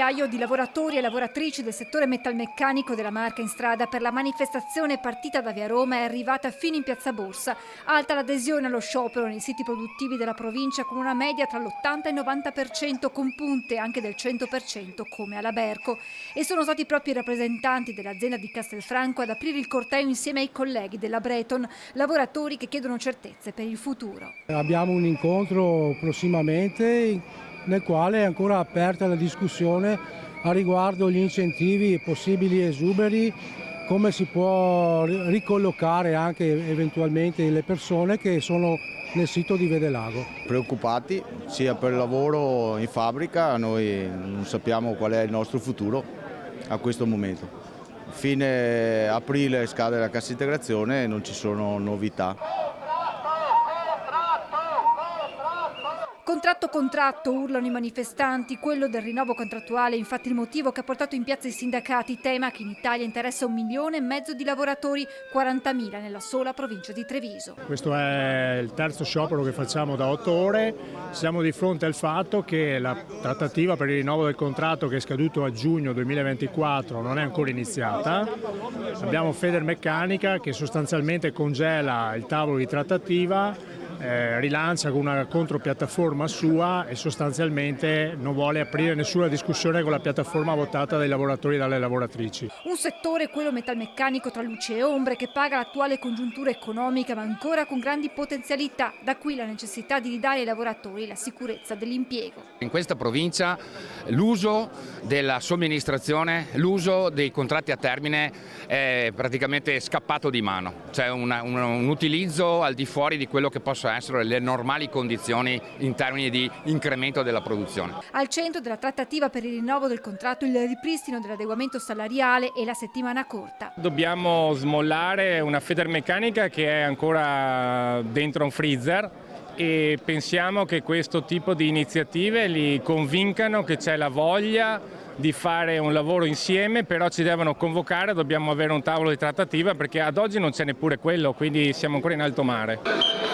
migliaio di lavoratori e lavoratrici del settore metalmeccanico della Marca in strada per la manifestazione partita da via Roma è arrivata fino in piazza Borsa. Alta l'adesione allo sciopero nei siti produttivi della provincia con una media tra l'80 e il 90%, con punte anche del 100% come alla Berco. E sono stati proprio i rappresentanti dell'azienda di Castelfranco ad aprire il corteo insieme ai colleghi della Breton, lavoratori che chiedono certezze per il futuro. Abbiamo un incontro prossimamente nel quale è ancora aperta la discussione a riguardo gli incentivi e possibili esuberi, come si può ricollocare anche eventualmente le persone che sono nel sito di Vedelago. Preoccupati sia per il lavoro in fabbrica, noi non sappiamo qual è il nostro futuro a questo momento. Fine aprile scade la cassa integrazione e non ci sono novità. Contratto, urlano i manifestanti. Quello del rinnovo contrattuale è infatti il motivo che ha portato in piazza i sindacati, tema che in Italia interessa 1,5 milioni di lavoratori, 40.000 nella sola provincia di Treviso. Questo è il terzo sciopero che facciamo da 8 ore. Siamo di fronte al fatto che la trattativa per il rinnovo del contratto, che è scaduto a giugno 2024, non è ancora iniziata. Abbiamo Federmeccanica che sostanzialmente congela il tavolo di trattativa, rilancia con una contropiattaforma sua e sostanzialmente non vuole aprire nessuna discussione con la piattaforma votata dai lavoratori e dalle lavoratrici. Un settore, quello metalmeccanico, tra luce e ombre, che paga l'attuale congiuntura economica ma ancora con grandi potenzialità, da qui la necessità di ridare ai lavoratori la sicurezza dell'impiego. In questa provincia l'uso della somministrazione, l'uso dei contratti a termine è praticamente scappato di mano, c'è un utilizzo al di fuori di quello che possa essere le normali condizioni in termini di incremento della produzione. Al centro della trattativa per il rinnovo del contratto il ripristino dell'adeguamento salariale e la settimana corta. Dobbiamo smollare una Federmeccanica che è ancora dentro un freezer e pensiamo che questo tipo di iniziative li convincano che c'è la voglia di fare un lavoro insieme, però ci devono convocare, dobbiamo avere un tavolo di trattativa perché ad oggi non c'è neppure quello, quindi siamo ancora in alto mare.